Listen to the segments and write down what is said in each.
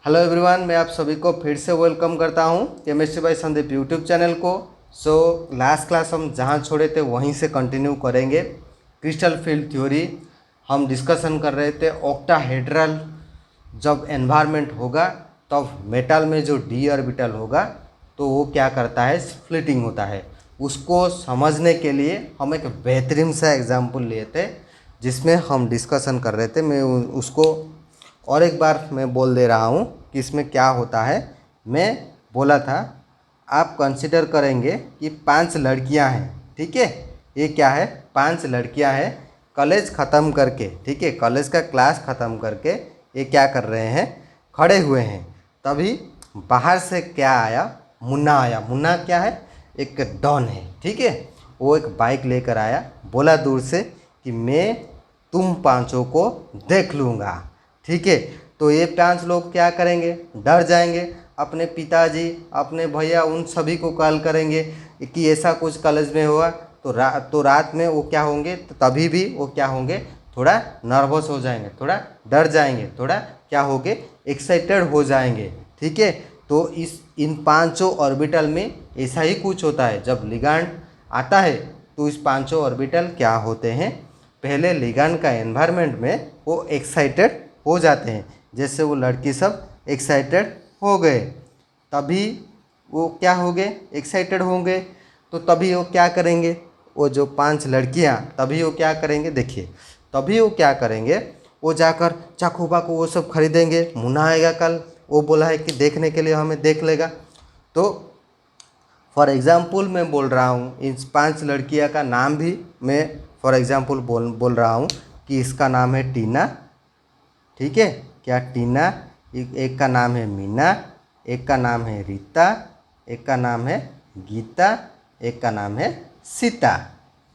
Hello everyone, मैं आप सभी को फिर से वेलकम करता हूं chemistry bye Sandeep YouTube channel को। लास्ट क्लास हम जहां छोड़े थे वहीं से कंटिन्यू करेंगे। क्रिस्टल फील्ड थ्योरी हम डिस्कशन कर रहे थे। ऑक्टाहेड्रल जब एनवायरनमेंट होगा तब मेटल में जो डी ऑर्बिटल होगा तो वो क्या करता है, स्प्लिटिंग होता है। उसको समझने के लिए हम एक बेहतरीन सा एग्जाम्पल लिए थे जिसमें हम डिस्कशन कर रहे थे। मैं उसको और एक बार मैं बोल दे रहा हूँ कि इसमें क्या होता है। मैं बोला था आप कंसिडर करेंगे कि 5 लड़कियाँ हैं, ठीक है। ये क्या है, 5 लड़कियाँ हैं कॉलेज ख़त्म करके, ठीक है, कॉलेज का क्लास ख़त्म करके ये क्या कर रहे हैं, खड़े हुए हैं। तभी बाहर से क्या आया, मुन्ना आया। मुन्ना क्या है, एक डॉन है, ठीक है। वो एक बाइक लेकर आया, बोला दूर से कि मैं तुम पांचों को देख लूँगा, ठीक है। तो ये 5 लोग क्या करेंगे, डर जाएंगे। अपने पिताजी, अपने भैया, उन सभी को कॉल करेंगे कि ऐसा कुछ कॉलेज में हुआ। तो रात में वो क्या होंगे, तो तभी भी वो क्या होंगे, थोड़ा नर्वस हो जाएंगे, थोड़ा डर जाएंगे, थोड़ा क्या होंगे, एक्साइटेड हो जाएंगे, ठीक है। तो इन 5 ऑर्बिटल में ऐसा ही कुछ होता है। जब लिगांड आता है तो इस 5 ऑर्बिटल क्या होते हैं, पहले लिगांड का एनवायरनमेंट में वो एक्साइटेड हो जाते हैं। जैसे वो लड़की सब एक्साइटेड हो गए, तभी वो क्या हो गए, एक्साइटेड होंगे। तो तभी वो क्या करेंगे, वो जो 5 लड़कियां, तभी वो क्या करेंगे, देखिए, तभी वो क्या करेंगे, वो जाकर चाकू बाकू वो सब खरीदेंगे। मुन्ना आएगा कल, वो बोला है कि देखने के लिए हमें देख लेगा। तो फॉर एग्ज़ाम्पल मैं बोल रहा हूँ, इन 5 लड़कियाँ का नाम भी मैं फॉर एग्ज़ाम्पल बोल रहा हूँ कि इसका नाम है टीना, ठीक है। क्या, टीना। एक का नाम है मीना, एक का नाम है रीता, एक का नाम है गीता, एक का नाम है सीता।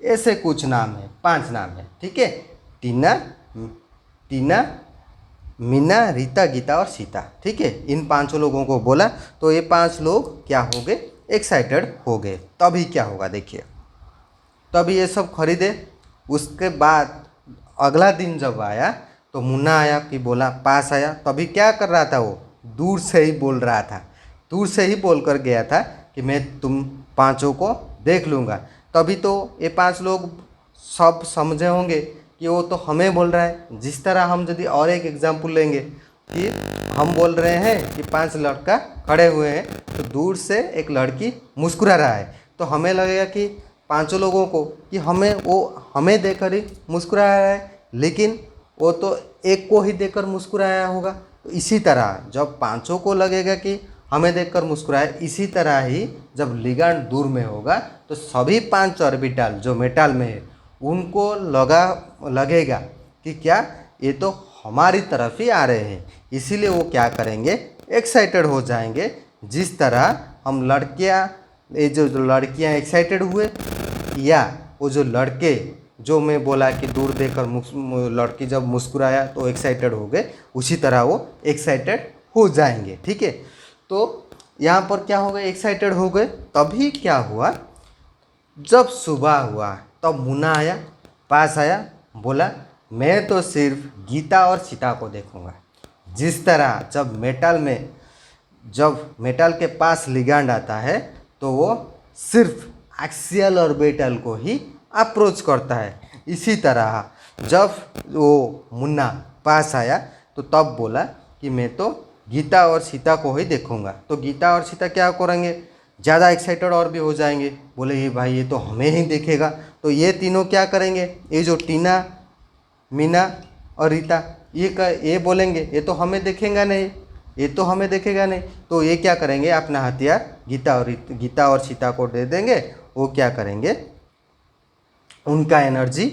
ऐसे कुछ नाम है, 5 नाम है, ठीक है। टीना, मीना, रीता, गीता और सीता, ठीक है। इन 5 लोगों को बोला तो ये 5 लोग क्या हो गए, एक्साइटेड हो गए। तभी क्या होगा, देखिए, तभी ये सब खरीदे। उसके बाद अगला दिन जब आया तो मुन्ना आया कि बोला, पास आया, तभी क्या कर रहा था, वो दूर से ही बोल रहा था, दूर से ही बोल कर गया था कि मैं तुम 5 को देख लूँगा। तभी तो ये 5 लोग सब समझे होंगे कि वो तो हमें बोल रहा है। जिस तरह हम यदि और एक एग्जाम्पल लेंगे कि हम बोल रहे हैं कि 5 लड़का खड़े हुए हैं, तो दूर से एक लड़की मुस्कुरा रहा है, तो हमें लगेगा कि 5 लोगों को कि वो हमें देखकर ही मुस्कुरा रहा है, लेकिन वो तो एक को ही देखकर मुस्कुराया होगा। तो इसी तरह जब 5 को लगेगा कि हमें देखकर मुस्कुराए, इसी तरह ही जब लिगांड दूर में होगा तो सभी 5 ऑर्बिटल जो मेटल में है उनको लगेगा कि क्या, ये तो हमारी तरफ ही आ रहे हैं। इसीलिए वो क्या करेंगे, एक्साइटेड हो जाएंगे। जिस तरह हम लड़कियां, ये जो लड़कियां एक्साइटेड हुए, या वो जो लड़के, जो मैं बोला कि दूर देखकर लड़की जब मुस्कुराया तो एक्साइटेड हो गए, उसी तरह वो एक्साइटेड हो जाएंगे, ठीक है। तो यहाँ पर क्या हो गए, एक्साइटेड हो गए। तभी क्या हुआ, जब सुबह हुआ तब मुन्ना आया, पास आया, बोला मैं तो सिर्फ गीता और सीता को देखूंगा। जिस तरह जब मेटल के पास लिगांड आता है तो वो सिर्फ एक्सियल ऑर्बिटल को ही अप्रोच करता है। इसी तरह जब वो मुन्ना पास आया तो तब बोला कि मैं तो गीता और सीता को ही देखूंगा। तो गीता और सीता क्या करेंगे, ज़्यादा एक्साइटेड और भी हो जाएंगे, बोले ये भाई ये तो हमें ही देखेगा। तो ये तीनों क्या करेंगे, ये जो टीना, मीना और रीता, ये बोलेंगे ये तो हमें देखेगा नहीं, ये तो हमें देखेगा नहीं। तो ये क्या करेंगे, अपना हथियार गीता और सीता को दे देंगे। वो क्या करेंगे, उनका एनर्जी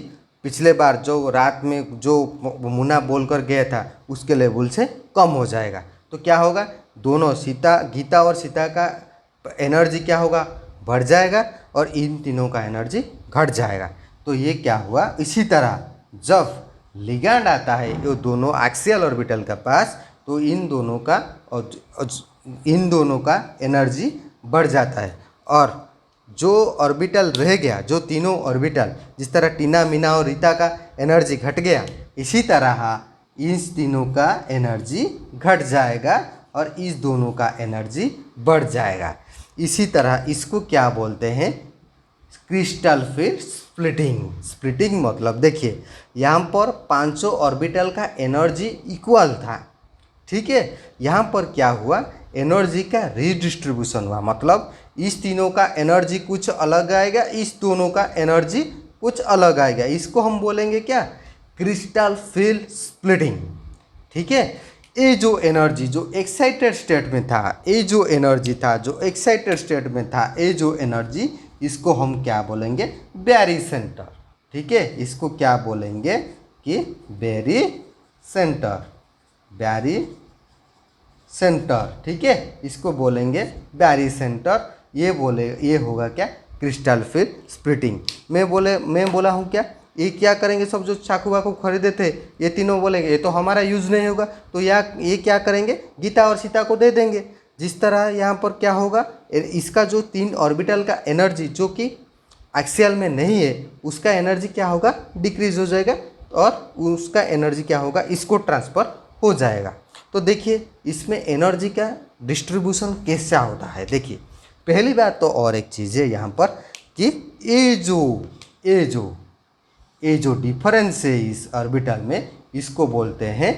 पिछले बार जो रात में जो मुन्ना बोल कर गया था उसके लेवल से कम हो जाएगा। तो क्या होगा, दोनों गीता और सीता का एनर्जी क्या होगा, बढ़ जाएगा, और इन तीनों का एनर्जी घट जाएगा। तो ये क्या हुआ, इसी तरह जब लिगैंड आता है ये दोनों एक्सियल ऑर्बिटल के पास, तो इन दोनों का एनर्जी बढ़ जाता है। और जो ऑर्बिटल रह गया, जो तीनों ऑर्बिटल, जिस तरह टीना, मीना और रीता का एनर्जी घट गया, इसी तरह इन तीनों का एनर्जी घट जाएगा और इस दोनों का एनर्जी बढ़ जाएगा। इसी तरह इसको क्या बोलते हैं, क्रिस्टल फील्ड स्प्लिटिंग। स्प्लिटिंग मतलब देखिए यहाँ पर पांचों ऑर्बिटल का एनर्जी इक्वल था, ठीक है। यहाँ पर क्या हुआ, एनर्जी का रीडिस्ट्रीब्यूशन हुआ, मतलब इस तीनों का एनर्जी कुछ अलग आएगा, इस दोनों का एनर्जी कुछ अलग आएगा। इसको हम बोलेंगे क्या, क्रिस्टल फील्ड स्प्लिटिंग, ठीक है। ये जो एनर्जी जो एक्साइटेड स्टेट में था, ये जो एनर्जी था जो एक्साइटेड स्टेट में था, ये जो एनर्जी, इसको हम क्या बोलेंगे, बैरी सेंटर, ठीक है। इसको क्या बोलेंगे कि बैरी सेंटर, बैरी सेंटर, ठीक है। इसको बोलेंगे बैरी सेंटर। ये होगा क्या, क्रिस्टल फील्ड स्प्लिटिंग। मैं बोला हूँ क्या, ये क्या करेंगे, सब जो चाकू वाकू खरीदे थे ये तीनों बोलेंगे ये तो हमारा यूज़ नहीं होगा, तो ये क्या करेंगे, गीता और सीता को दे देंगे। जिस तरह यहाँ पर क्या होगा, इसका जो 3 ऑर्बिटल का एनर्जी जो कि एक्सियल में नहीं है, उसका एनर्जी क्या होगा, डिक्रीज हो जाएगा, और उसका एनर्जी क्या होगा, इसको ट्रांसफ़र हो जाएगा। तो देखिए इसमें एनर्जी का डिस्ट्रीब्यूशन कैसा होता है। देखिए पहली बात तो और एक चीज़ है यहाँ पर कि ये जो डिफरेंस है इस ऑर्बिटल में, इसको बोलते हैं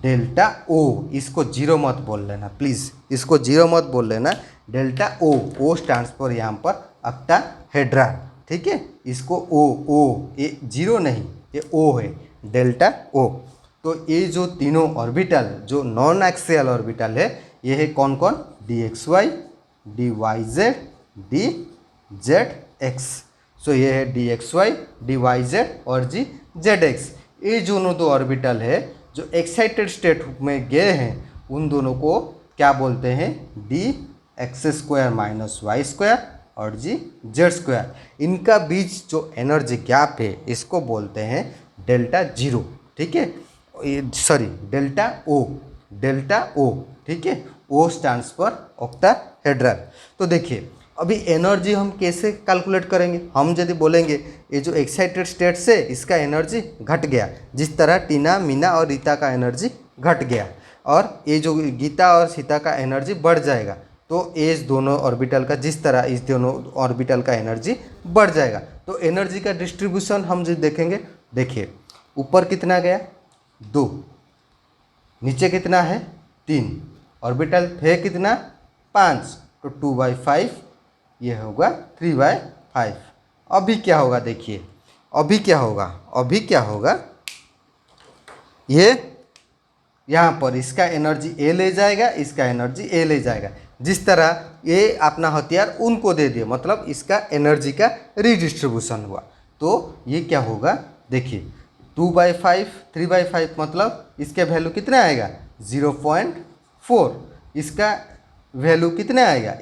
डेल्टा ओ। इसको जीरो मत बोल लेना प्लीज़, इसको जीरो मत बोल लेना, डेल्टा ओ स्टैंड्स फॉर यहाँ पर ऑक्टाहेड्रा, ठीक है। इसको ओ ये जीरो नहीं, ये ओ है, डेल्टा ओ। तो ये जो तीनों ऑर्बिटल जो नॉन एक्सियल ऑर्बिटल है, ये है कौन कौन, D x Y, D Y Z, D Z X. So ये है D x Y, D Y Z और जी जेड एक्स। ये दोनों दो ऑर्बिटल है जो एक्साइटेड स्टेट में गए हैं, उन दोनों को क्या बोलते हैं, d x square minus y square और जी जेड स्क्वायर। इनका बीच जो एनर्जी गैप है, इसको बोलते हैं डेल्टा जीरो, ठीक है, सॉरी डेल्टा ओ, ठीक है। ओ स्टैंड्स फॉर ऑक्टाहेड्रल। तो देखिए अभी एनर्जी हम कैसे कैलकुलेट करेंगे, हम यदि बोलेंगे ये जो एक्साइटेड स्टेट से इसका एनर्जी घट गया, जिस तरह टीना, मीना और रीता का एनर्जी घट गया, और ये जो गीता और सीता का एनर्जी बढ़ जाएगा, तो इस दोनों ऑर्बिटल का जिस तरह इस दोनों ऑर्बिटल का एनर्जी बढ़ जाएगा। तो एनर्जी का डिस्ट्रीब्यूशन हम जो देखेंगे, देखिए ऊपर कितना गया 2, नीचे कितना है 3, ऑर्बिटल है कितना 5, तो 2/5, ये होगा 3/5। अभी क्या होगा, देखिए अभी क्या होगा, ये यहाँ पर इसका एनर्जी ए ले जाएगा, इसका एनर्जी ए ले जाएगा। जिस तरह ये अपना हथियार उनको दे दिया, मतलब इसका एनर्जी का रीडिस्ट्रीब्यूशन हुआ। तो ये क्या होगा, देखिए 2/5, 3/5 मतलब इसके वैल्यू कितना आएगा 0.4। इसका वैल्यू कितना आएगा,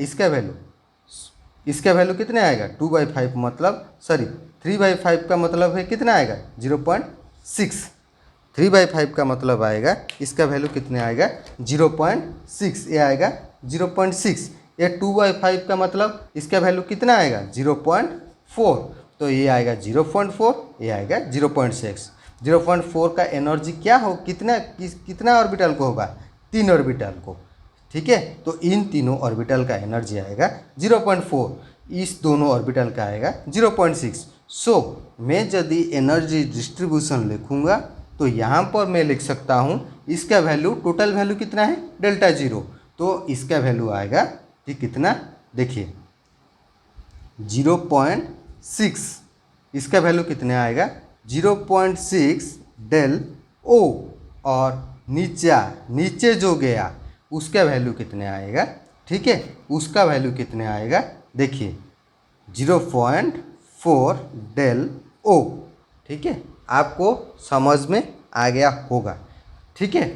इसका वैल्यू कितना आएगा 2/5 मतलब, सॉरी 3/5 का मतलब है कितना आएगा 0.6। 3/5 का मतलब आएगा, इसका वैल्यू कितने आएगा 0.6, ये आएगा 0.6। ये 2/5 का मतलब इसका वैल्यू कितना आएगा 0.4, तो ये आएगा 0.4, ये आएगा 0.6। 0.4 का एनर्जी क्या हो, कितना ऑर्बिटल को होगा, 3 ऑर्बिटल को, ठीक है। तो इन तीनों ऑर्बिटल का एनर्जी आएगा 0.4, इस दोनों ऑर्बिटल का आएगा 0.6। सो मैं यदि एनर्जी डिस्ट्रीब्यूशन लिखूँगा तो यहाँ पर मैं लिख सकता हूँ इसका वैल्यू, टोटल वैल्यू कितना है डेल्टा जीरो, तो इसका वैल्यू आएगा कि कितना, देखिए 0.6, इसका वैल्यू कितना आएगा 0.6 डेल ओ, और नीचे जो गया उसका वैल्यू कितने आएगा, ठीक है, उसका वैल्यू कितने आएगा, देखिए 0.4 डेल ओ, ठीक है। आपको समझ में आ गया होगा, ठीक है।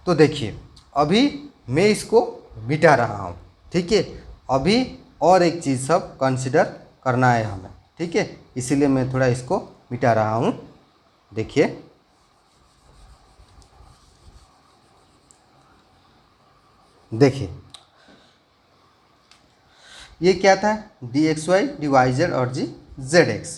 तो देखिए अभी मैं इसको मिटा रहा हूँ, ठीक है। अभी और एक चीज़ सब कंसिडर करना है हमें, ठीक है, इसीलिए मैं थोड़ा इसको मिटा रहा हूँ। देखिए ये क्या था, dxy, dyz और zx।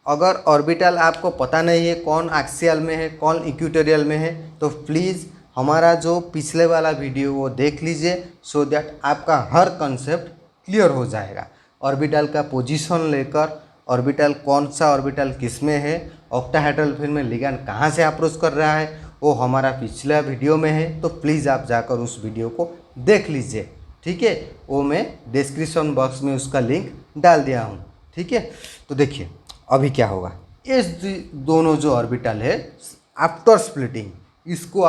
अगर ऑर्बिटल आपको पता नहीं है कौन एक्सियल में है कौन इक्वेटोरियल में है, तो प्लीज़ हमारा जो पिछले वाला वीडियो वो देख लीजिए, सो दैट आपका हर कंसेप्ट क्लियर हो जाएगा। ऑर्बिटल का पोजीशन लेकर ऑर्बिटल कौन सा ऑर्बिटल किस में है, ऑक्टाहेड्रल फिल्म में लिगैंड कहाँ से अप्रोच कर रहा है, वो हमारा पिछला वीडियो में है, तो प्लीज़ आप जाकर उस वीडियो को देख लीजिए। ठीक है, वो मैं डिस्क्रिप्शन बॉक्स में उसका लिंक डाल दिया हूँ। ठीक है, तो देखिए अभी क्या होगा, ये दोनों जो ऑर्बिटल है आफ्टर स्प्लिटिंग, इसको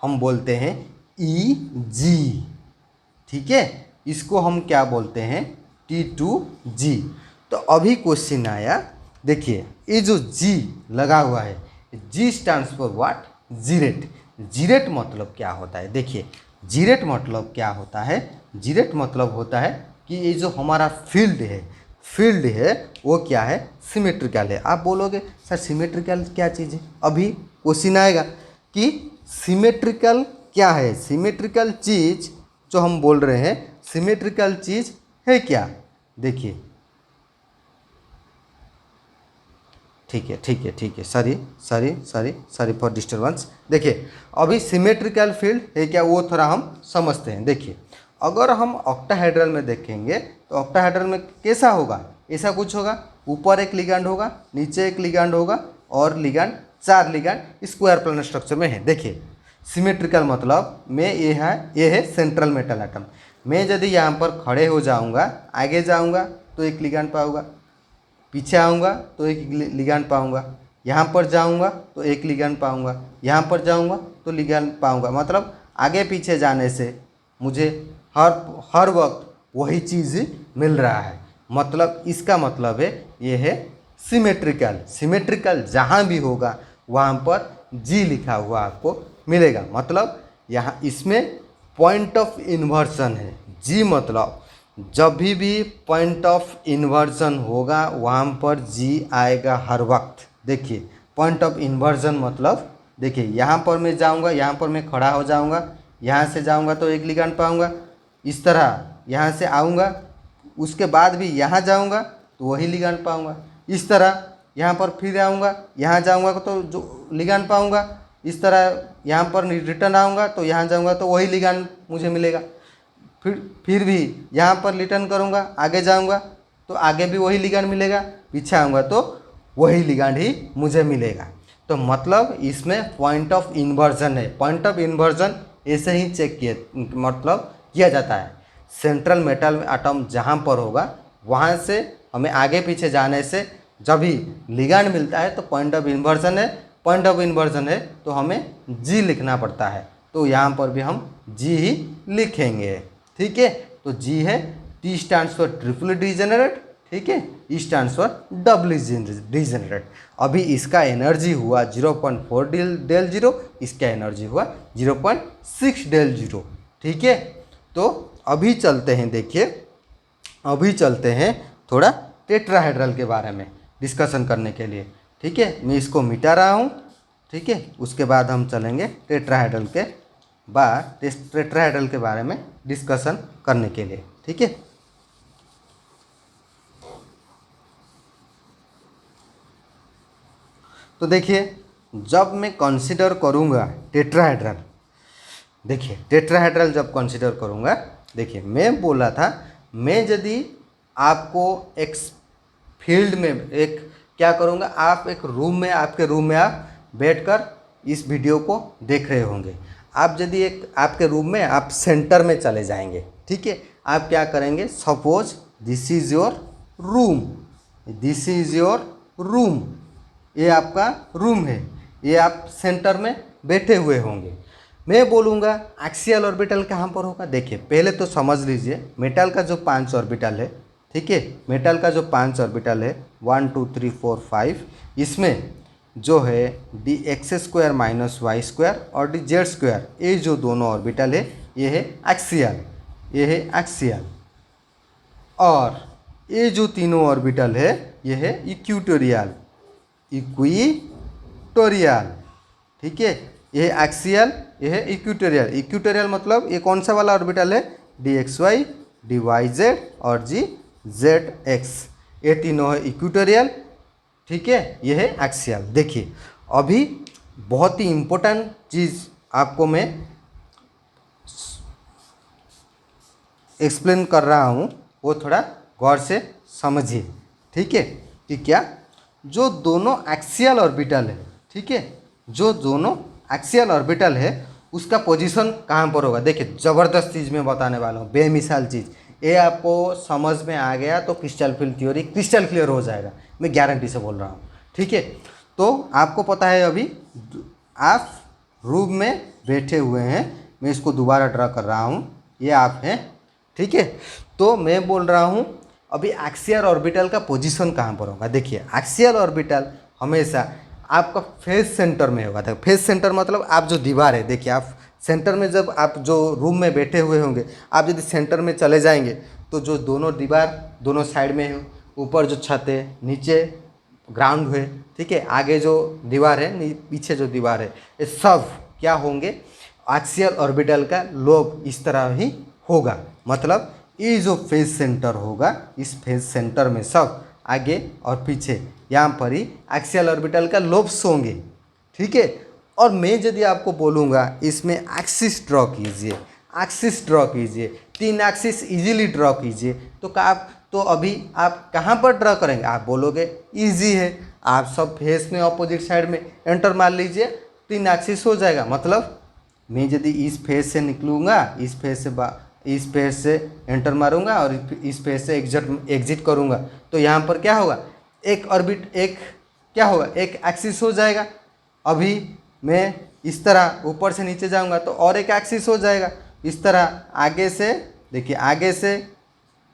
हम बोलते हैं ई जी। ठीक है, इसको हम क्या बोलते हैं, T2G। तो अभी क्वेश्चन आया, देखिए ये जो G लगा हुआ है, G स्टैंड्स फॉर व्हाट, जीरेट। जीरेट मतलब क्या होता है, देखिए जीरेट मतलब क्या होता है, जीरेट मतलब होता है कि ये जो हमारा फील्ड है वो क्या है, सिमेट्रिकल है। आप बोलोगे सर सिमेट्रिकल क्या चीज़ है, अभी क्वेश्चन आएगा कि सिमेट्रिकल क्या है। सिमेट्रिकल चीज़ जो हम बोल रहे हैं, सिमेट्रिकल चीज़ है क्या, देखिए ठीक है, सॉरी फॉर डिस्टर्बेंस। देखिए अभी सिमेट्रिकल फील्ड है क्या, वो थोड़ा हम समझते हैं। देखिए अगर हम ऑक्टाहेड्रल में देखेंगे तो ऑक्टाहेड्रल में कैसा होगा, ऐसा कुछ होगा, ऊपर एक लिगैंड होगा, नीचे एक लिगैंड होगा और ligand, 4 ligand square planar structure में है। देखिए सिमेट्रिकल मतलब में ये है सेंट्रल मेटल एटम। मैं यदि यहाँ पर खड़े हो जाऊँगा, आगे जाऊँगा तो एक लिगैंड पाऊँगा, पीछे आऊँगा तो एक लिगैंड पाऊँगा, यहाँ पर जाऊँगा तो एक लिगैंड पाऊँगा, यहाँ पर जाऊँगा तो लिगैंड पाऊँगा। मतलब आगे पीछे जाने से मुझे हर वक्त वही चीज़ मिल रहा है। मतलब इसका मतलब है ये है सिमेट्रिकल। सिमेट्रिकल जहाँ भी होगा वहाँ पर जी लिखा हुआ आपको मिलेगा। मतलब यहाँ इसमें पॉइंट ऑफ इन्वर्सन है। जी मतलब जब भी पॉइंट ऑफ इन्वर्जन होगा वहाँ पर जी आएगा हर वक्त। देखिए पॉइंट ऑफ इन्वर्जन मतलब, देखिए यहाँ पर मैं जाऊँगा, यहाँ पर मैं खड़ा हो जाऊँगा, यहाँ से जाऊँगा तो एक लिगैंड पाऊँगा, इस तरह यहाँ से आऊँगा, उसके बाद भी यहाँ जाऊँगा तो वही लिगैंड पाऊँगा, इस तरह यहाँ पर फिर आऊँगा, यहाँ जाऊँगा तो जो लिगैंड पाऊँगा, इस तरह यहाँ पर रिटर्न आऊँगा तो यहाँ जाऊँगा तो वही लिगैंड मुझे मिलेगा। फिर भी यहाँ पर रिटर्न करूँगा, आगे जाऊँगा तो आगे भी वही लिगैंड मिलेगा, पीछे आऊँगा तो वही लिगैंड ही मुझे मिलेगा। तो मतलब इसमें पॉइंट ऑफ इन्वर्जन है। पॉइंट ऑफ इन्वर्जन ऐसे ही चेक किया जाता है। सेंट्रल मेटल एटम जहाँ पर होगा वहाँ से हमें आगे पीछे जाने से जब भी लिगैंड मिलता है तो पॉइंट ऑफ इन्वर्जन है। पॉइंट ऑफ इन्वर्जन है तो हमें जी लिखना पड़ता है, तो यहाँ पर भी हम जी ही लिखेंगे। ठीक है, तो जी है, T stands for triple degenerate, ठीक है, ई स्टैंड्स फॉर डबल डिजेनरेट। अभी इसका एनर्जी हुआ 0.4 डेल जीरो, इसका एनर्जी हुआ 0.6 डेल जीरो। ठीक है, तो अभी चलते हैं, देखिए अभी चलते हैं थोड़ा टेट्राहेड्रल के बारे में डिस्कशन करने के लिए। ठीक है, मैं इसको मिटा रहा हूँ। ठीक है, उसके बाद हम चलेंगे टेट्राहेड्रल के बारे में डिस्कशन करने के लिए। ठीक है, तो देखिए जब मैं कंसीडर करूँगा टेट्राहेड्रल, देखिए टेट्राहेड्रल जब कंसीडर करूँगा, देखिए मैं बोला था, मैं यदि आपको एक फील्ड में एक क्या करूँगा, आप एक रूम में, आपके रूम में आप बैठकर इस वीडियो को देख रहे होंगे। आप यदि एक आपके रूम में आप सेंटर में चले जाएंगे, ठीक है, आप क्या करेंगे, suppose this is your room, this is your room, ये आपका रूम है, ये आप सेंटर में बैठे हुए होंगे। मैं बोलूँगा एक्सियल ऑर्बिटल कहाँ पर होगा। देखिए पहले तो समझ लीजिए मेटल का जो 5 ऑर्बिटल है, ठीक है, मेटल का जो 5 ऑर्बिटल है 1 2 3 4 5, इसमें जो है D x square minus y square और डी जेड स्क्वायर, ये जो दोनों ऑर्बिटल है ये है एक्सियल, ये है एक्सियल, और ये जो तीनों ऑर्बिटल है ये है इक्वेटोरियल, इक्वेटोरियल। ठीक है, ये है एक्सियल, ये है इक्वेटोरियल। इक्वेटोरियल मतलब ये कौन सा वाला ऑर्बिटल है, D x Y, D Y Z और जी जेड एक्स, ये तीनों है इक्वेटोरियल। ठीक है, ये है एक्सियल। देखिए अभी बहुत ही इम्पोर्टेंट चीज़ आपको मैं एक्सप्लेन कर रहा हूँ वो थोड़ा गौर से समझिए, ठीक है। कि क्या, जो दोनों एक्सियल ऑर्बिटल है, ठीक है, जो दोनों एक्सियल ऑर्बिटल है उसका पोजीशन कहाँ पर होगा। देखिए ज़बरदस्त चीज़ मैं बताने वाला हूँ, बेमिसाल चीज़। ये आपको समझ में आ गया तो crystal field theory crystal clear हो जाएगा, मैं गारंटी से बोल रहा हूँ, ठीक है। तो आपको पता है अभी आप रूम में बैठे हुए हैं, मैं इसको दोबारा ड्रा कर रहा हूँ, ये आप हैं, ठीक है। तो मैं बोल रहा हूँ अभी एक्सियल ऑर्बिटल का पोजीशन कहाँ पर होगा। देखिए एक्सियल ऑर्बिटल हमेशा आपका फेस सेंटर में होगा। था फेस सेंटर मतलब आप जो दीवार है, देखिए आप सेंटर में, जब आप जो रूम में बैठे हुए होंगे, आप यदि सेंटर में चले जाएंगे तो जो दोनों दीवार दोनों साइड में है, ऊपर जो छत है, नीचे ग्राउंड है, ठीक है, आगे जो दीवार है, पीछे जो दीवार है, ये सब क्या होंगे, एक्सियल ऑर्बिटल का लोब इस तरह ही होगा। मतलब ये जो फेस सेंटर होगा, इस फेस सेंटर में सब आगे और पीछे यहाँ पर ही एक्सियल ऑर्बिटल का लोब्स होंगे, ठीक है। और मैं यदि आपको बोलूँगा इसमें एक्सिस ड्रॉ कीजिए, एक्सिस ड्रॉ कीजिए, 3 एक्सिस इजीली ड्रॉ कीजिए, तो आप तो अभी आप कहाँ पर ड्रॉ करेंगे। आप बोलोगे इजी है, आप सब फेस में अपोजिट साइड में एंटर मार लीजिए, 3 एक्सिस हो जाएगा। मतलब मैं यदि इस फेस से निकलूँगा, इस फेस से एंटर मारूंगा और इस फेस से एग्जिट करूंगा, तो यहाँ पर क्या होगा, एक ऑर्बिट, एक क्या होगा, एक एक्सिस हो जाएगा। अभी मैं इस तरह ऊपर से नीचे जाऊंगा तो और एक एक्सिस हो जाएगा। इस तरह आगे से, देखिए आगे से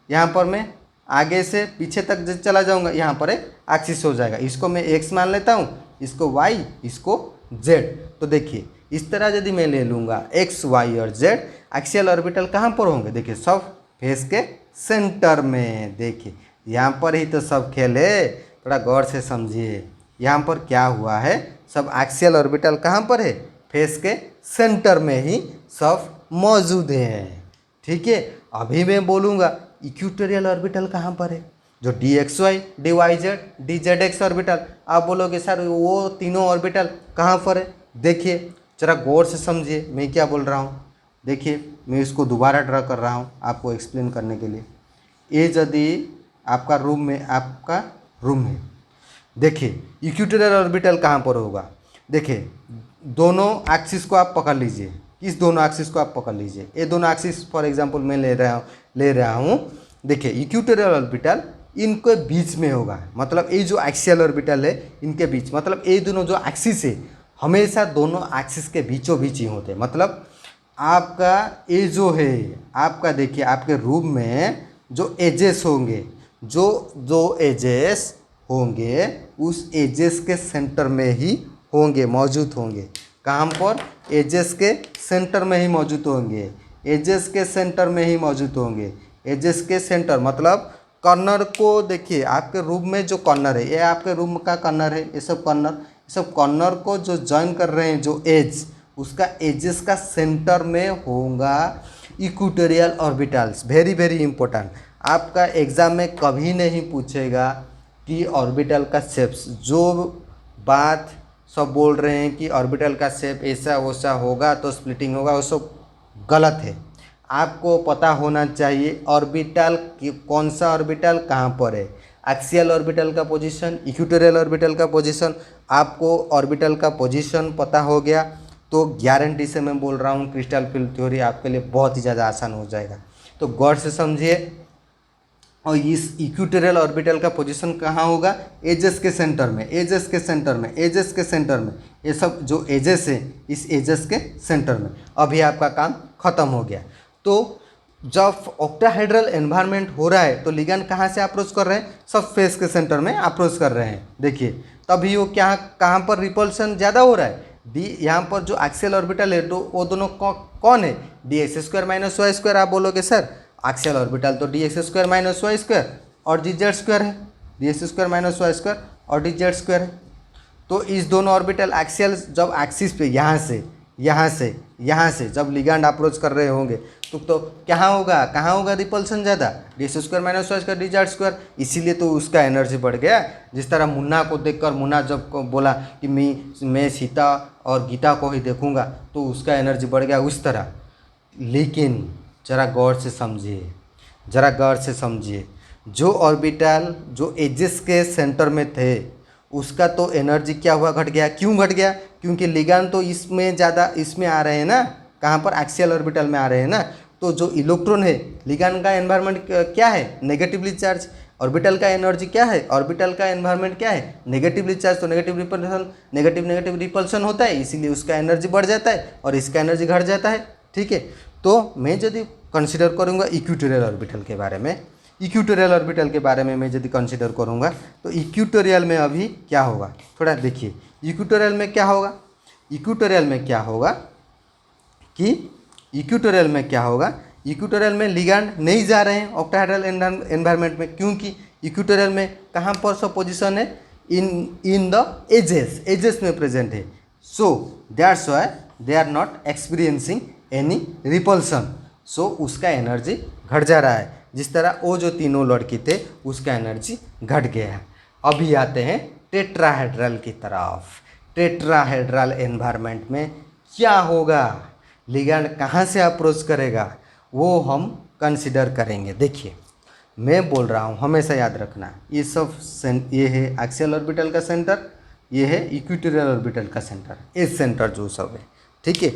यहाँ पर मैं आगे से पीछे तक चला जाऊंगा, यहाँ पर एक एक्सिस हो जाएगा। इसको मैं एक्स मान लेता हूँ, इसको वाई, इसको जेड। तो देखिए इस तरह यदि मैं ले लूँगा एक्स, वाई और जेड, एक्सियल ऑर्बिटल कहाँ पर होंगे। देखिए सब फेस के सेंटर में। देखिए यहाँ पर ही तो सब खेल है, थोड़ा गौर से समझिए। यहाँ पर क्या हुआ है, सब एक्सियल ऑर्बिटल कहाँ पर है, फेस के सेंटर में ही सब मौजूद हैं, ठीक है। अभी मैं बोलूँगा इक्वेटोरियल ऑर्बिटल कहाँ पर है, जो d x Y, D Y Z, D Z x orbital. आप बोलोगे सर वो तीनों ऑर्बिटल कहाँ पर है। देखिए जरा गौर से समझिए मैं क्या बोल रहा हूँ। देखिए मैं इसको दोबारा ड्रा कर रहा हूँ आपको एक्सप्लेन करने के लिए। ये यदि आपका रूम है, देखिए इक्वेटोरियल ऑर्बिटल कहाँ पर होगा। देखिए दोनों एक्सिस को आप पकड़ लीजिए, इस दोनों एक्सिस को आप पकड़ लीजिए, ये दोनों एक्सिस फॉर एग्जांपल मैं ले रहा हूँ। देखिए इक्वेटोरियल ऑर्बिटल इनके बीच में होगा, मतलब ये जो एक्सियल ऑर्बिटल है इनके बीच, मतलब ये दोनों जो एक्सिस है हमेशा दोनों एक्सिस के बीचों बीच ही होते हैं। मतलब आपका ये जो है, आपका देखिए आपके रूम में जो एजेस होंगे, जो एजेस होंगे उस एजेस के सेंटर में ही होंगे, मौजूद होंगे। कहाँ पर, एजेस के सेंटर में ही मौजूद होंगे, एजेस के सेंटर में ही मौजूद होंगे। एजेस के सेंटर मतलब कॉर्नर को देखिए, आपके रूम में जो कॉर्नर है, ये आपके रूम का कॉर्नर है, ये सब कॉर्नर को जो ज्वाइन कर रहे हैं, जो एज, उसका एजेस का सेंटर में होगा equatorial orbitals. Very very important, आपका एग्ज़ाम में कभी नहीं पूछेगा कि ऑर्बिटल का शेप्स, जो बात सब बोल रहे हैं कि ऑर्बिटल का शेप ऐसा वैसा होगा तो स्प्लिटिंग होगा, वो सब गलत है। आपको पता होना चाहिए ऑर्बिटल कौन सा ऑर्बिटल कहाँ पर है, एक्सियल ऑर्बिटल का पोजीशन, इक्वेटोरियल ऑर्बिटल का पोजीशन। आपको ऑर्बिटल का पोजीशन पता हो गया तो गारंटी से मैं बोल रहा हूँ क्रिस्टल फील्ड थ्योरी आपके लिए बहुत ही ज़्यादा आसान हो जाएगा। तो गौर से समझिए। और इस इक्वेटोरियल ऑर्बिटल का पोजीशन कहाँ होगा, एजेस के सेंटर में, एजेस के सेंटर में, एजेस के सेंटर में। ये सब जो एजेस है इस एजेस के सेंटर में। अभी आपका काम खत्म हो गया। तो जब ऑक्टाहेड्रल एनवायरनमेंट हो रहा है तो लिगैंड कहाँ से अप्रोच कर रहे हैं, सब फेस के सेंटर में अप्रोच कर रहे हैं। देखिए तभी वो क्या, कहाँ पर रिपल्सन ज़्यादा हो रहा है, डी, यहाँ पर जो एक्सियल ऑर्बिटल है तो वो दोनों कौन है, D x square minus y square. आप बोलोगे सर एक्सियल ऑर्बिटल तो d x square minus y square और डी जेड स्क्वायर है, D x square minus y square और डी जेड स्क्वायर है। तो इस दोनों ऑर्बिटल एक्सियल जब एक्सिस पे यहाँ से यहाँ से जब लिगैंड अप्रोच कर रहे होंगे तो कहाँ होगा रिपल्सन ज़्यादा, d² - y² dz², इसीलिए तो उसका एनर्जी बढ़ गया। जिस तरह मुन्ना को देखकर मुन्ना जब बोला कि मैं सीता और गीता को ही देखूंगा तो उसका एनर्जी बढ़ गया, उस तरह। लेकिन ज़रा गौर से समझिए, जो ऑर्बिटल जो एजेस के सेंटर में थे उसका तो एनर्जी क्या हुआ, घट गया। क्यों घट गया? क्योंकि लिगैंड तो इसमें ज़्यादा इसमें आ रहे हैं ना, कहाँ पर, एक्सियल ऑर्बिटल में आ रहे हैं ना। तो जो इलेक्ट्रॉन है, लिगैंड का एनवायरनमेंट क्या है, नेगेटिवली चार्ज। ऑर्बिटल का एनर्जी क्या है, ऑर्बिटल का एनवायरनमेंट क्या है, नेगेटिवली चार्ज। तो नेगेटिव रिपल्सन होता है, इसीलिए उसका एनर्जी बढ़ जाता है और इसका एनर्जी घट जाता है। ठीक है, तो मैं यदि कंसिडर करूँगा इक्वेटोरियल ऑर्बिटल के बारे में, मैं यदि कंसिडर करूँगा तो इक्वेटोरियल में अभी क्या होगा, थोड़ा देखिए। इक्वेटोरियल में क्या होगा इक्वेटोरियल में लिगैंड नहीं जा रहे हैं ऑक्टाहेड्रल एनवायरनमेंट में, क्योंकि इक्वेटोरियल में कहाँ पर सब पोजीशन है, इन द एजेस में प्रेजेंट है। So that's why they are not experiencing any repulsion. So उसका एनर्जी घट जा रहा है। जिस तरह वो जो तीनों लड़के थे उसका एनर्जी घट गया है। अभी आते हैं टेट्राहेड्रल की तरफ। टेट्राहेड्रल एनवायरनमेंट में क्या होगा, लिगैंड कहाँ से अप्रोच करेगा, वो हम कंसिडर करेंगे। देखिए, मैं बोल रहा हूँ, हमेशा याद रखना, ये है एक्सियल ऑर्बिटल का सेंटर, ये है इक्वेटोरियल ऑर्बिटल का सेंटर, इस सेंटर जो सब है। ठीक है,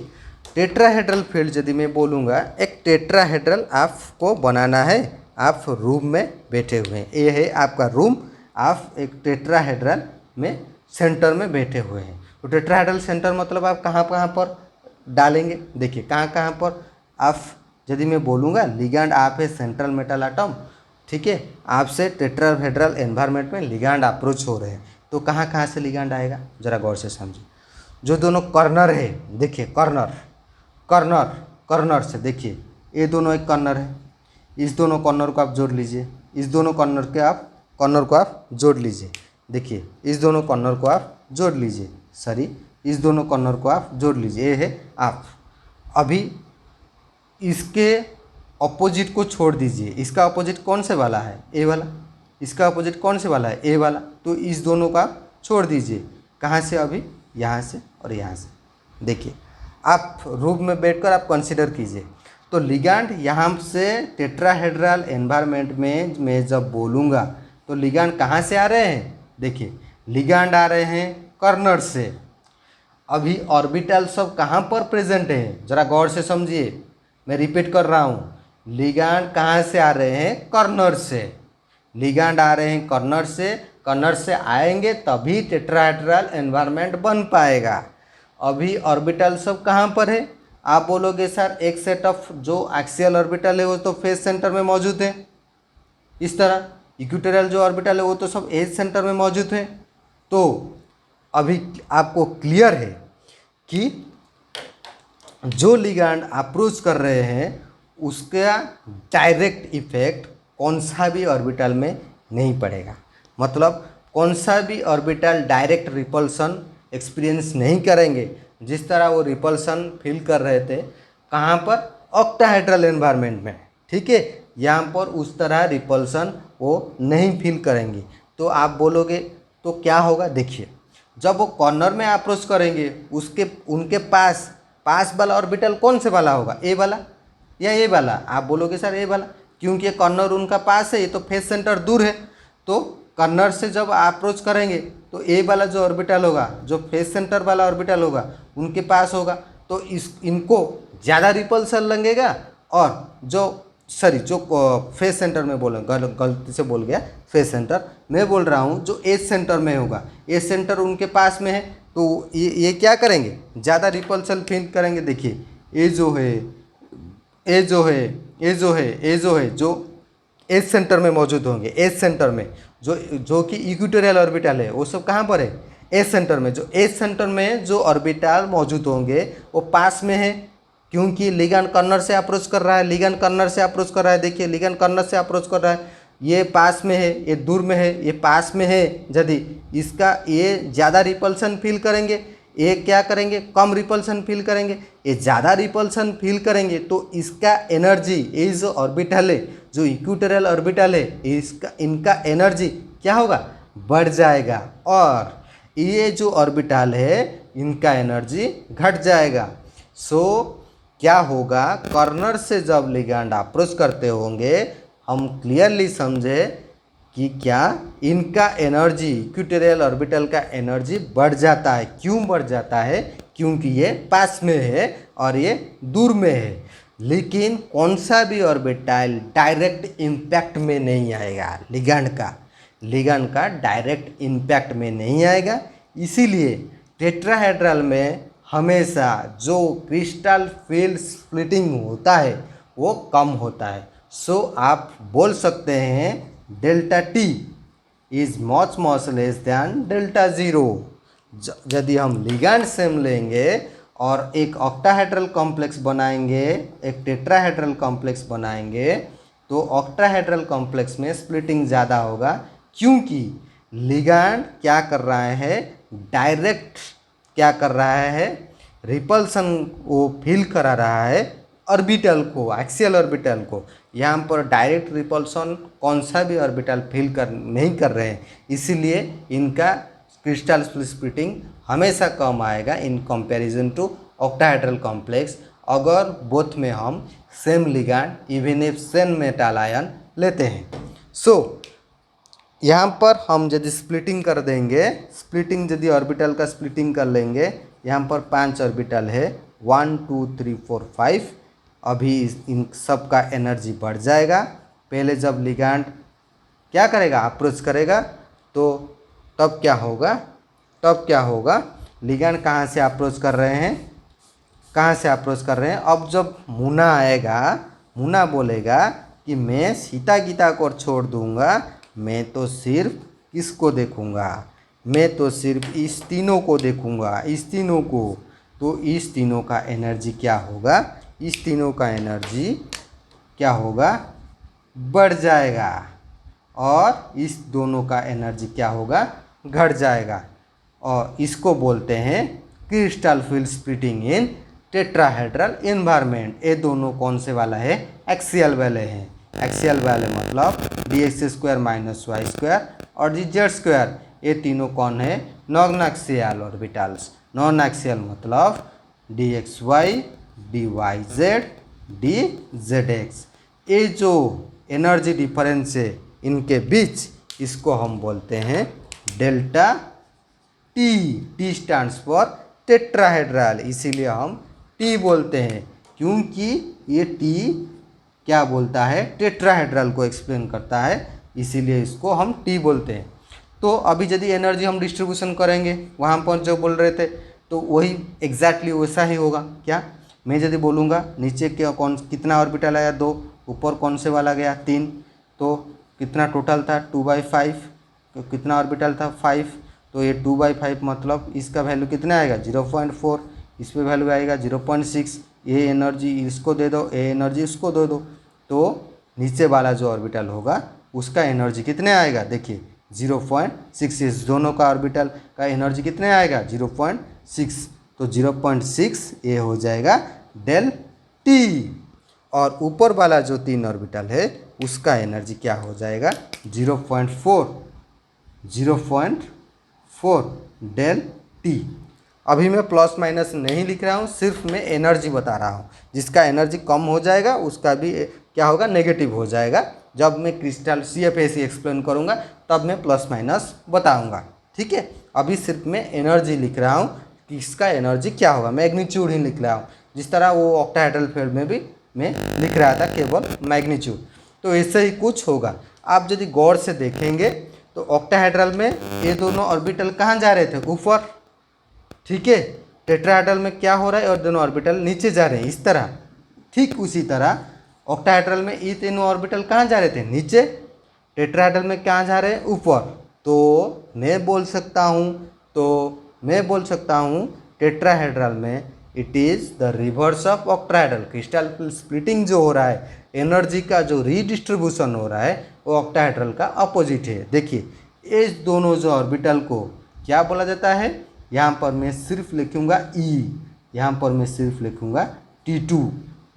टेट्राहेड्रल फील्ड यदि मैं बोलूँगा, एक टेट्राहेड्रल आपको बनाना है। आप रूम में बैठे हुए हैं, ये है आपका रूम, आप एक टेट्राहेड्रल में सेंटर में बैठे हुए हैं। तो टेट्राहेड्रल सेंटर मतलब आप कहाँ पर डालेंगे, देखिए कहाँ पर आप, यदि मैं बोलूँगा लिगैंड आप है सेंट्रल मेटल एटम, ठीक है, आपसे टेट्राहेड्रल एनवायरनमेंट में लिगैंड अप्रोच हो रहे हैं, तो कहाँ से लिगैंड आएगा, ज़रा गौर से समझिए। जो दोनों कॉर्नर है, देखिए कॉर्नर से देखिए, ये दोनों एक कॉर्नर है, इस दोनों कॉर्नर को आप जोड़ लीजिए, इस दोनों कॉर्नर को आप जोड़ लीजिए। देखिए, इस दोनों कॉर्नर को आप जोड़ लीजिए, इस दोनों कॉर्नर को आप जोड़ लीजिए, ये है आप। अभी इसके अपोजिट को छोड़ दीजिए, इसका अपोजिट कौन से वाला है, ए वाला। इसका अपोजिट कौन से वाला है, ए वाला। तो इस दोनों का छोड़ दीजिए, कहाँ से, अभी यहाँ से और यहाँ से। देखिए, आप रूम में बैठकर आप कंसिडर कीजिए। तो लिगैंड यहाँ से टेट्राहेड्रल एनवायरनमेंट में मैं जब बोलूँगा तो लिगैंड कहाँ से आ रहे हैं, देखिए लिगैंड आ रहे हैं कॉर्नर से। अभी ऑर्बिटल सब कहाँ पर प्रेजेंट है, ज़रा गौर से समझिए, मैं रिपीट कर रहा हूँ, लिगैंड कहाँ से आ रहे हैं, कॉर्नर से। लिगैंड आ रहे हैं कॉर्नर से आएंगे तभी टेट्राहेड्रल एनवायरनमेंट बन पाएगा। अभी ऑर्बिटल सब कहाँ पर है, आप बोलोगे सर एक सेट ऑफ जो एक्सियल ऑर्बिटल है वो तो फेस सेंटर में मौजूद है, इस तरह इक्वेटोरियल जो ऑर्बिटल है वो तो सब एज सेंटर में मौजूद है। तो अभी आपको क्लियर है कि जो लिगैंड अप्रोच कर रहे हैं उसका डायरेक्ट इफेक्ट कौन सा भी ऑर्बिटल में नहीं पड़ेगा। मतलब कौन सा भी ऑर्बिटल डायरेक्ट रिपल्सन एक्सपीरियंस नहीं करेंगे। जिस तरह वो रिपल्सन फील कर रहे थे कहाँ पर, ऑक्टाहेड्रल एनवायरनमेंट में, ठीक है, यहाँ पर उस तरह रिपल्सन वो नहीं फील करेंगे। तो आप बोलोगे तो क्या होगा, देखिए जब वो कॉर्नर में अप्रोच करेंगे उनके पास वाला ऑर्बिटल कौन से वाला होगा, ए वाला या ए वाला। आप बोलोगे सर ए वाला, क्योंकि कॉर्नर उनका पास है, ये तो फेस सेंटर दूर है। तो कॉर्नर से जब अप्रोच करेंगे तो ए वाला जो ऑर्बिटल होगा, जो फेस सेंटर वाला ऑर्बिटल होगा उनके पास होगा, तो इनको ज़्यादा रिपल्सन लगेगा। और जो फेस सेंटर में गलती से बोल गया, फेस सेंटर मैं बोल रहा हूँ, जो एज सेंटर में होगा, एज सेंटर उनके पास में है, तो ये क्या करेंगे, ज़्यादा रिपल्सन फील करेंगे। देखिए जो एज सेंटर में मौजूद होंगे, एज सेंटर में जो कि इक्वेटोरियल ऑर्बिटल है वो सब कहाँ पर है, एज सेंटर में। जो एज सेंटर में जो ऑर्बिटल मौजूद होंगे वो पास में है, क्योंकि लिगैंड कॉर्नर से अप्रोच कर रहा है, देखिए लिगैंड कॉर्नर से अप्रोच कर रहा है, ये पास में है, ये दूर में है, ये पास में है। यदि इसका ये ज़्यादा रिपल्सन फील करेंगे, ये क्या करेंगे, कम रिपल्सन फील करेंगे, ये ज़्यादा रिपल्सन फील करेंगे तो इसका एनर्जी, ये जो ऑर्बिटल है, जो इक्वेटोरियल ऑर्बिटल है, इसका इनका एनर्जी क्या होगा, बढ़ जाएगा, और ये जो ऑर्बिटल है इनका एनर्जी घट जाएगा। सो क्या होगा, कॉर्नर से जब लिगैंड अप्रोच करते होंगे, हम क्लियरली समझे कि क्या इनका एनर्जी, इक्वेटोरियल ऑर्बिटल का एनर्जी बढ़ जाता है। क्यों बढ़ जाता है, क्योंकि ये पास में है और ये दूर में है। लेकिन कौन सा भी ऑर्बिटल डायरेक्ट इम्पैक्ट में नहीं आएगा, लिगैंड का डायरेक्ट इम्पैक्ट में नहीं आएगा। इसीलिए टेट्राहेड्रल में हमेशा जो क्रिस्टल फील्ड स्प्लिटिंग होता है वो कम होता है। सो आप बोल सकते हैं delta T is much less than delta zero. यदि हम लिगैंड सेम लेंगे और एक ऑक्टाहेड्रल कॉम्प्लेक्स बनाएंगे, एक टेट्राहेड्रल कॉम्प्लेक्स बनाएंगे, तो ऑक्टाहेड्रल कॉम्प्लेक्स में स्प्लिटिंग ज़्यादा होगा, क्योंकि लिगैंड क्या कर रहा है, डायरेक्ट क्या कर रहा है, रिपल्सन वो फील करा रहा है ऑर्बिटल को, एक्सियल ऑर्बिटल को। यहाँ पर डायरेक्ट रिपल्सन कौन सा भी ऑर्बिटल फील नहीं कर रहे हैं, इसीलिए इनका क्रिस्टल स्प्लिटिंग हमेशा कम आएगा in comparison to octahedral complex, अगर बोथ में हम same ligand even if same metal ion लेते हैं। सो यहाँ पर हम यदि स्प्लिटिंग कर देंगे, स्प्लिटिंग यदि ऑर्बिटल का स्प्लिटिंग कर लेंगे, यहाँ पर 5 ऑर्बिटल है, 1 2 3 4 5। अभी इन सब का एनर्जी बढ़ जाएगा। पहले जब लिगैंड क्या करेगा, अप्रोच करेगा, तो तब क्या होगा, लिगैंड कहाँ से अप्रोच कर रहे हैं, अब जब मुना आएगा, मुना बोलेगा कि मैं सीता गीता को छोड़ दूंगा, मैं तो सिर्फ किसको देखूंगा, मैं तो सिर्फ इस तीनों को देखूंगा, इस तीनों को। तो इस तीनों का एनर्जी क्या होगा, इस तीनों का एनर्जी क्या होगा, बढ़ जाएगा, और इस दोनों का एनर्जी क्या होगा, घट जाएगा। और इसको बोलते हैं क्रिस्टल फील्ड स्प्लिटिंग इन टेट्राहेड्रल इन्वायरमेंट। ये दोनों कौन से वाला है, एक्सियल वाले हैं। एक्सियल वाले मतलब dx² - y² और dz², ये तीनों कौन है, non axial orbitals. Non axial मतलब dxy dyz dzx। ये जो एनर्जी डिफरेंस है इनके बीच, इसको हम बोलते हैं delta T. T stands for tetrahedral, इसीलिए हम टी बोलते हैं, क्योंकि ये टी क्या बोलता है, टेट्राहेड्रल को एक्सप्लेन करता है, इसीलिए इसको हम टी बोलते हैं। तो अभी यदि एनर्जी हम डिस्ट्रीब्यूशन करेंगे, वहाँ पर जो बोल रहे थे, तो वही एग्जैक्टली वैसा ही होगा। क्या, मैं यदि बोलूँगा नीचे क्या कितना ऑर्बिटल आया 2, ऊपर कौन से वाला गया 3, तो कितना टोटल था 2/5, तो कितना ऑर्बिटल था 5, तो ये 2/5 मतलब इसका वैल्यू कितना आएगा 0.4, इस पर वैल्यू आएगा 0.6। ये एनर्जी इसको दे दो, ये एनर्जी इसको दे दो, तो नीचे वाला जो ऑर्बिटल होगा उसका एनर्जी कितने आएगा, देखिए 0.6। इस दोनों का ऑर्बिटल का एनर्जी कितने आएगा 0.6, तो 0.6 ये हो जाएगा डेल टी। और ऊपर वाला जो 3 ऑर्बिटल है उसका एनर्जी क्या हो जाएगा 0.4 डेल टी। अभी मैं प्लस माइनस नहीं लिख रहा हूँ, सिर्फ मैं एनर्जी बता रहा हूँ। जिसका एनर्जी कम हो जाएगा उसका भी क्या होगा, नेगेटिव हो जाएगा। जब मैं क्रिस्टल CFAC एक्सप्लेन करूँगा तब मैं प्लस माइनस बताऊँगा, ठीक है। अभी सिर्फ मैं एनर्जी लिख रहा हूँ कि इसका एनर्जी क्या होगा, मैग्नीट्यूड ही लिख रहा हूँ, जिस तरह वो ऑक्टाहेड्रल फील्ड में भी मैं लिख रहा था केवल मैग्नीट्यूड। तो ऐसे ही कुछ होगा। आप यदि गौर से देखेंगे तो ऑक्टाहेड्रल में ये दोनों ऑर्बिटल कहाँ जा रहे थे, ऊपर, ठीक है। टेट्राहेड्रल में क्या हो रहा है, और दोनों ऑर्बिटल नीचे जा रहे हैं, इस तरह। ठीक उसी तरह ऑक्टाहेड्रल में ये तीनों ऑर्बिटल कहाँ जा रहे थे, नीचे। टेट्राहेड्रल में कहाँ जा रहे हैं, ऊपर। तो मैं बोल सकता हूँ टेट्राहेड्रल में it is the reverse of octahedral. Crystal splitting जो हो रहा है, एनर्जी का जो रीडिस्ट्रीब्यूशन हो रहा है, वो ऑक्टाहेड्रल का अपोजिट है। देखिए, इस दोनों जो ऑर्बिटल को क्या बोला जाता है, यहाँ पर मैं सिर्फ लिखूँगा ई, यहाँ पर मैं सिर्फ लिखूँगा T2।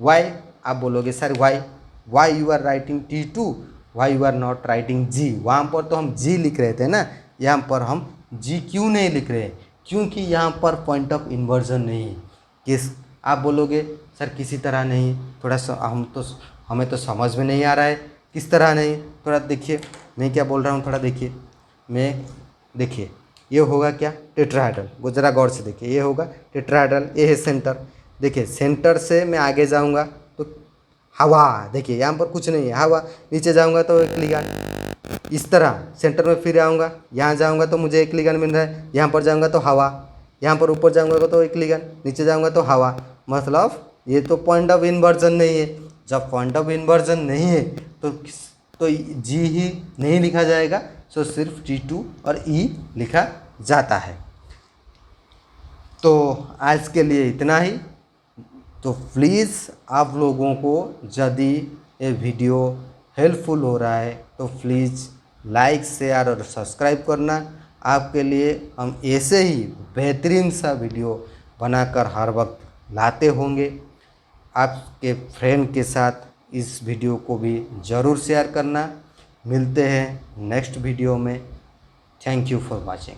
वाई, आप बोलोगे sir why you are writing T2, why you are not writing G। वहाँ पर तो हम G लिख रहे थे ना, यहाँ पर हम G क्यों नहीं लिख रहे? क्योंकि यहाँ पर पॉइंट ऑफ इन्वर्जन नहीं है। किस, आप बोलोगे सर किसी तरह नहीं, थोड़ा सा हमें तो समझ में नहीं आ रहा है, किस तरह नहीं, थोड़ा देखिए मैं क्या बोल रहा हूँ, थोड़ा देखिए। देखिए ये होगा क्या, टेट्राहेड्रल, वो जरा गौर से देखिए, ये होगा टेट्राहेड्रल, ये है सेंटर। देखिए सेंटर से मैं आगे जाऊंगा तो हवा, देखिए यहाँ पर कुछ नहीं है, हवा। नीचे जाऊंगा तो एक लिगांड, इस तरह सेंटर में फिर आऊँगा, यहाँ जाऊँगा तो मुझे एक लिगांड मिल रहा है, यहाँ पर जाऊँगा तो हवा, यहाँ पर ऊपर जाऊँगा तो एक लिगांड, नीचे जाऊँगा तो हवा। मतलब ये तो पॉइंट ऑफ इन्वर्जन नहीं है। जब पॉइंट ऑफ इन्वर्जन नहीं है तो जी ही नहीं लिखा जाएगा, सो सिर्फ T2 और E लिखा जाता है। तो आज के लिए इतना ही। तो प्लीज़ आप लोगों को यदि ये वीडियो हेल्पफुल हो रहा है तो प्लीज़ लाइक, शेयर और सब्सक्राइब करना। आपके लिए हम ऐसे ही बेहतरीन सा वीडियो बनाकर हर वक्त लाते होंगे। आपके फ्रेंड के साथ इस वीडियो को भी ज़रूर शेयर करना। मिलते हैं नेक्स्ट वीडियो में। Thank you for watching.